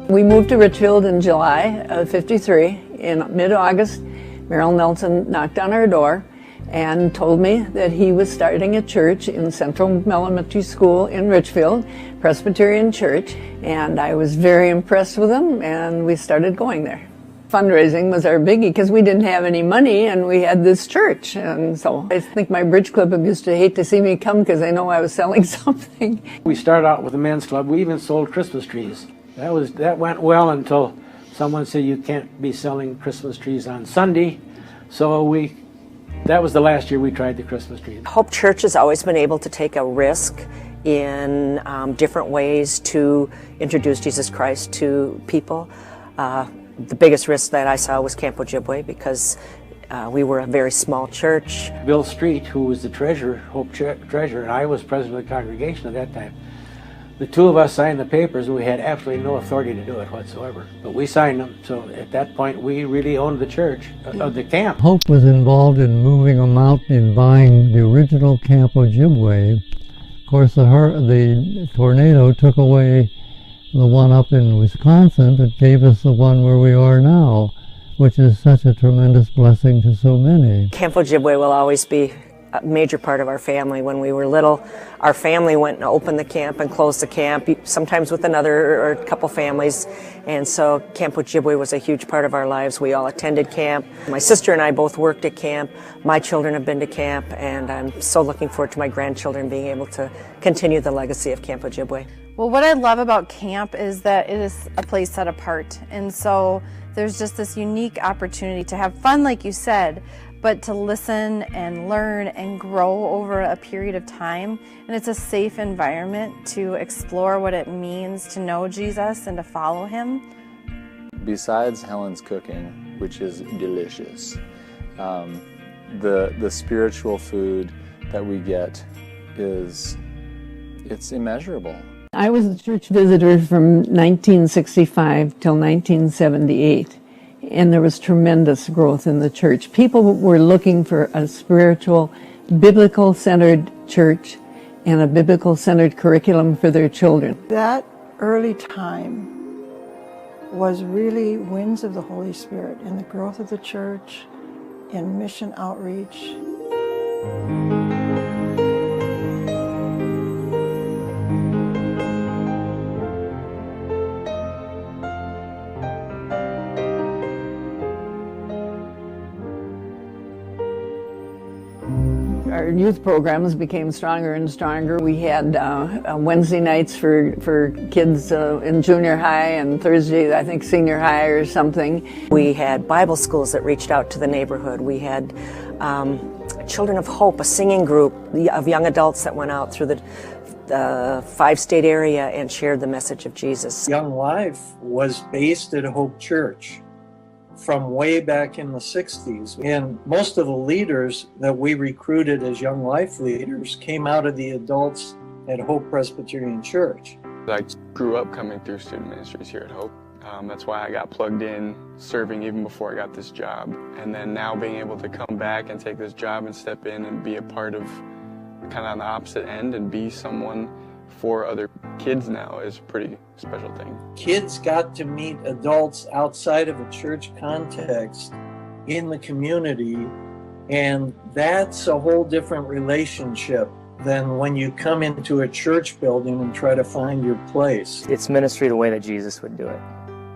We moved to Richfield in July of '53. In mid-August, Merrill Nelson knocked on our door and told me that he was starting a church in Central Elementary School in Richfield, Presbyterian Church, and I was very impressed with him, and we started going there. Fundraising was our biggie because we didn't have any money and we had this church, and so I think my bridge club used to hate to see me come because they know I was selling something. We started out with the men's club. We even sold Christmas trees. That went well until someone said you can't be selling Christmas trees on Sunday. So that was the last year we tried the Christmas tree. Hope Church has always been able to take a risk in different ways to introduce Jesus Christ to people. The biggest risk that I saw was Camp Ojibwe because we were a very small church. Bill Street, who was the treasurer, Hope treasurer, and I was president of the congregation at that time. The two of us signed the papers, and we had absolutely no authority to do it whatsoever. But we signed them, so at that point we really owned the church, of the camp. Hope was involved in moving a mountain and buying the original Camp Ojibwe. Of course, the tornado took away the one up in Wisconsin, but gave us the one where we are now, which is such a tremendous blessing to so many. Camp Ojibwe will always be a major part of our family. When we were little, our family went and opened the camp and closed the camp, sometimes with another or a couple families. And so Camp Ojibwe was a huge part of our lives. We all attended camp. My sister and I both worked at camp. My children have been to camp, and I'm so looking forward to my grandchildren being able to continue the legacy of Camp Ojibwe. Well, what I love about camp is that it is a place set apart. And so there's just this unique opportunity to have fun, like you said, but to listen and learn and grow over a period of time. And it's a safe environment to explore what it means to know Jesus and to follow him. Besides Helen's cooking, which is delicious, the spiritual food that we get it's immeasurable. I was a church visitor from 1965 till 1978. And there was tremendous growth in the church. People were looking for a spiritual, biblical-centered church and a biblical-centered curriculum for their children. That early time was really winds of the Holy Spirit in the growth of the church, in mission outreach. Our youth programs became stronger and stronger. We had Wednesday nights for kids in junior high and Thursdays, I think, senior high or something. We had Bible schools that reached out to the neighborhood. We had Children of Hope, a singing group of young adults that went out through the 5-state area and shared the message of Jesus. Young Life was based at Hope Church from way back in the 60s. And most of the leaders that we recruited as Young Life leaders came out of the adults at Hope Presbyterian Church. I grew up coming through student ministries here at Hope. That's why I got plugged in, serving even before I got this job. And then now being able to come back and take this job and step in and be a part of kind of on the opposite end and be someone for other kids now is a pretty special thing. Kids got to meet adults outside of a church context in the community, and that's a whole different relationship than when you come into a church building and try to find your place. It's ministry the way that Jesus would do it,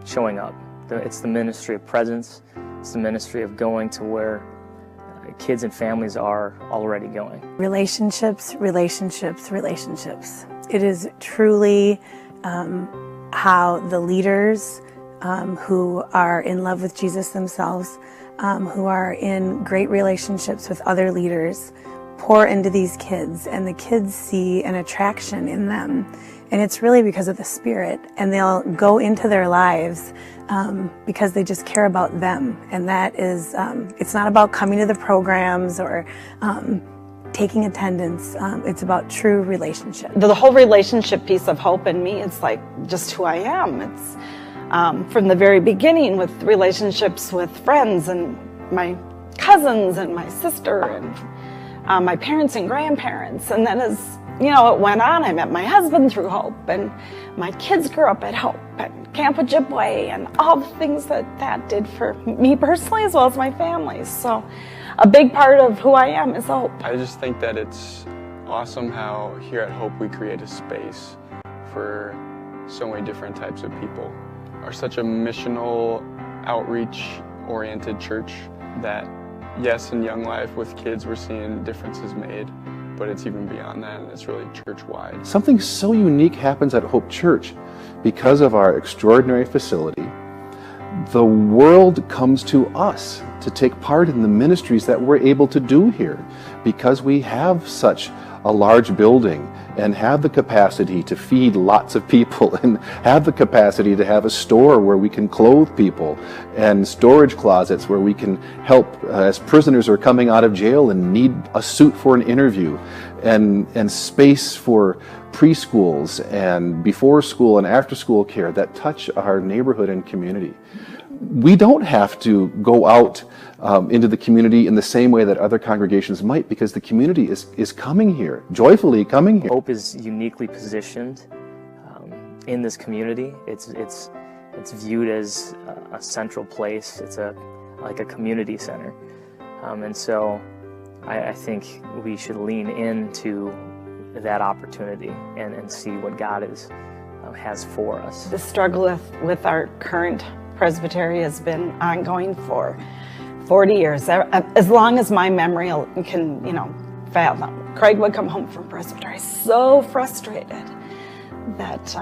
showing up. It's the ministry of presence. It's the ministry of going to where kids and families are already going. Relationships, relationships, relationships. It is truly how the leaders who are in love with Jesus themselves, who are in great relationships with other leaders, pour into these kids, and the kids see an attraction in them. And it's really because of the Spirit, and they'll go into their lives because they just care about them. And that is, it's not about coming to the programs or taking attendance. It's about true relationship. The whole relationship piece of Hope and me, it's like just who I am. It's from the very beginning with relationships with friends and my cousins and my sister, and my parents and grandparents. And then as, you know, it went on, I met my husband through Hope, and my kids grew up at Hope and Camp Ojibwe, and all the things that did for me personally as well as my family. So a big part of who I am is Hope. I just think that it's awesome how here at Hope we create a space for so many different types of people. We're such a missional, outreach-oriented church that, yes, in Young Life with kids we're seeing differences made, but it's even beyond that, and it's really church-wide. Something so unique happens at Hope Church because of our extraordinary facility. The world comes to us to take part in the ministries that we're able to do here because we have such a large building and have the capacity to feed lots of people and have the capacity to have a store where we can clothe people and storage closets where we can help as prisoners are coming out of jail and need a suit for an interview, and space for preschools and before school and after school care that touch our neighborhood and community. We don't have to go out into the community in the same way that other congregations might, because the community is coming here, joyfully coming here. Hope is uniquely positioned in this community. It's viewed as a central place. It's like a community center, and so I think we should lean into that opportunity and see what God has for us. The struggle with our current presbytery has been ongoing for 40 years, as long as my memory can, fathom. Craig would come home from presbytery so frustrated that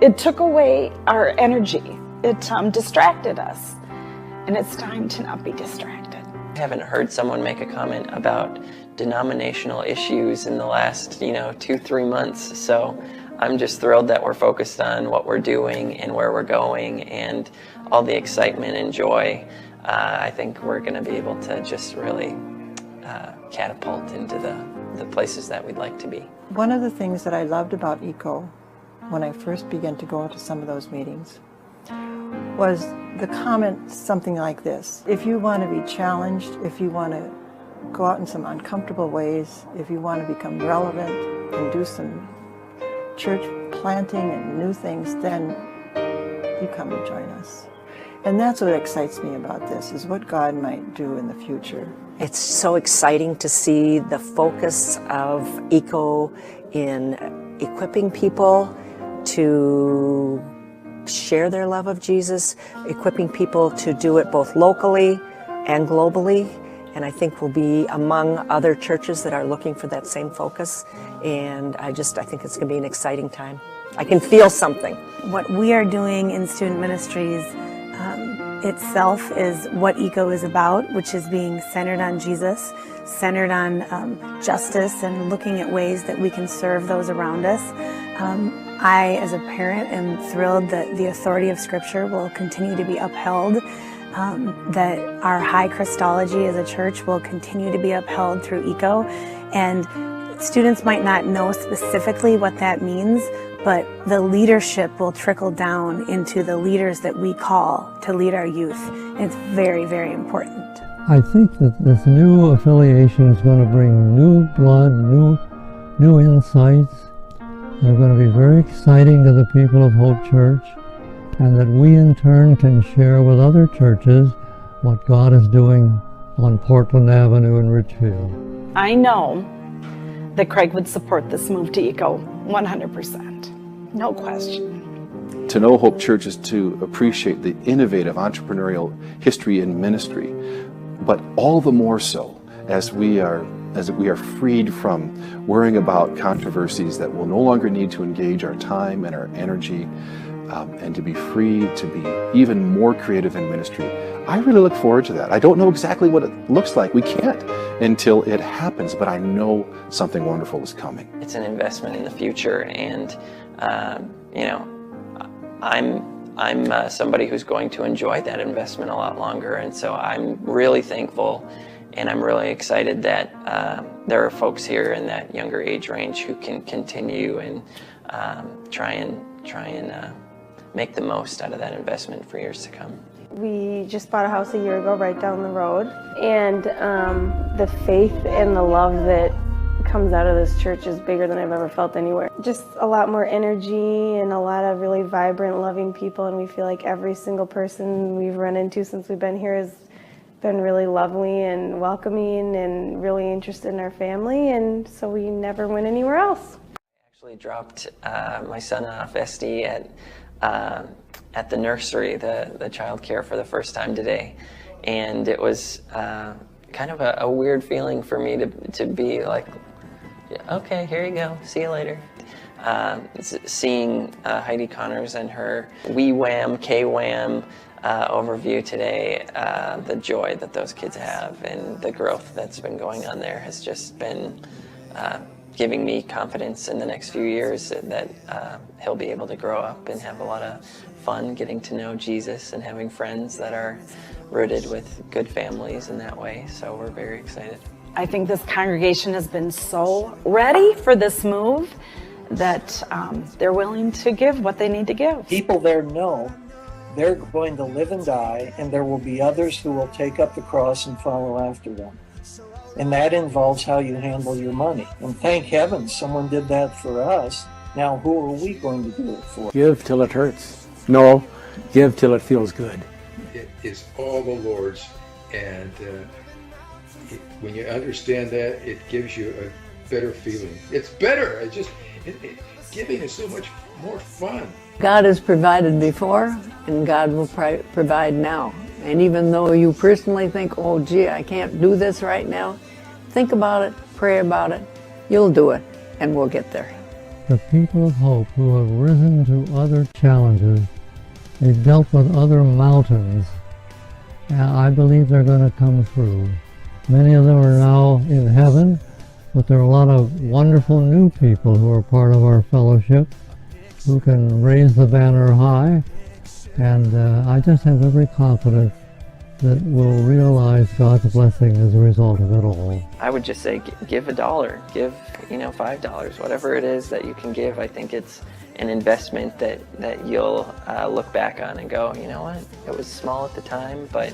it took away our energy. It distracted us, and it's time to not be distracted. I haven't heard someone make a comment about denominational issues in the last, 2-3 months, so I'm just thrilled that we're focused on what we're doing and where we're going and all the excitement and joy. I think we're going to be able to just really catapult into the places that we'd like to be. One of the things that I loved about ECO when I first began to go into some of those meetings was the comment something like this: if you want to be challenged, if you want to go out in some uncomfortable ways, if you want to become relevant and do some church planting and new things, then you come and join us. And that's what excites me about this, is what God might do in the future. It's so exciting to see the focus of ECO in equipping people to share their love of Jesus, equipping people to do it both locally and globally. And I think we'll be among other churches that are looking for that same focus. And I think it's going to be an exciting time. I can feel something. What we are doing in student ministries itself is what ECO is about, which is being centered on Jesus, centered on justice, and looking at ways that we can serve those around us. I, as a parent, am thrilled that the authority of Scripture will continue to be upheld, that our high Christology as a church will continue to be upheld through ECO. And students might not know specifically what that means, but the leadership will trickle down into the leaders that we call to lead our youth. And it's very, very important. I think that this new affiliation is going to bring new blood, new insights, that are going to be very exciting to the people of Hope Church, and that we in turn can share with other churches what God is doing on Portland Avenue in Richfield. I know that Craig would support this move to ECO 100%. No question. To know Hope Church is to appreciate the innovative entrepreneurial history and ministry, but all the more so as we are freed from worrying about controversies that will no longer need to engage our time and our energy, and to be free to be even more creative in ministry. I really look forward to that. I don't know exactly what it looks like. We can't until it happens, but I know something wonderful is coming. It's an investment in the future, and I'm somebody who's going to enjoy that investment a lot longer, and so I'm really thankful, and I'm really excited that there are folks here in that younger age range who can continue and try and make the most out of that investment for years to come. We just bought a house a year ago right down the road, and the faith and the love that comes out of this church is bigger than I've ever felt anywhere. Just a lot more energy and a lot of really vibrant, loving people, and we feel like every single person we've run into since we've been here has been really lovely and welcoming and really interested in our family, and so we never went anywhere else. I actually dropped my son off, Esty, at the nursery, the child care, for the first time today, and it was kind of a weird feeling for me to be like, okay, here you go, see you later. Seeing Heidi Connors and her WWAM, KWAM overview today, the joy that those kids have and the growth that's been going on there has just been giving me confidence in the next few years that he'll be able to grow up and have a lot of fun getting to know Jesus and having friends that are rooted with good families in that way. So we're very excited. I think this congregation has been so ready for this move that they're willing to give what they need to give. People there know they're going to live and die, and there will be others who will take up the cross and follow after them. And that involves how you handle your money. And thank heaven someone did that for us. Now who are we going to do it for? Give till it hurts. No, give till it feels good. It is all the Lord's, and when you understand that, it gives you a better feeling. It's better. Giving is so much more fun. God has provided before, and God will provide now. And even though you personally think, oh gee, I can't do this right now, think about it, pray about it, you'll do it, and we'll get there. The people of Hope who have risen to other challenges, they've dealt with other mountains, and I believe they're going to come through. Many of them are now in heaven, but there are a lot of wonderful new people who are part of our fellowship who can raise the banner high, and I just have every confidence that we'll realize God's blessing as a result of it all. I would just say give $1, give $5, whatever it is that you can give. I think it's an investment that you'll look back on and go, you know what, it was small at the time, but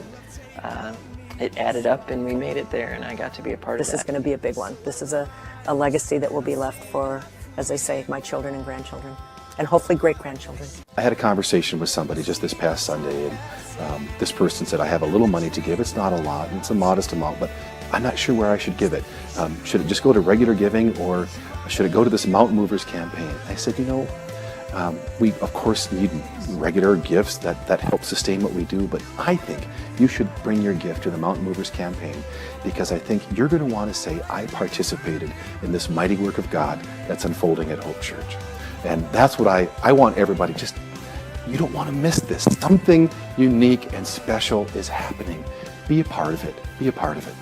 it added up and we made it there, and I got to be a part of that. This is going to be a big one. This is a legacy that will be left for, as they say, my children and grandchildren, and hopefully great-grandchildren. I had a conversation with somebody just this past Sunday, and this person said, I have a little money to give. It's not a lot, and it's a modest amount, but I'm not sure where I should give it. Should it just go to regular giving, or should it go to this Mountain Movers campaign? I said, we of course need regular gifts that help sustain what we do, but I think you should bring your gift to the Mountain Movers campaign, because I think you're going to want to say, I participated in this mighty work of God that's unfolding at Hope Church. And that's what I want everybody, you don't want to miss this. Something unique and special is happening. Be a part of it. Be a part of it.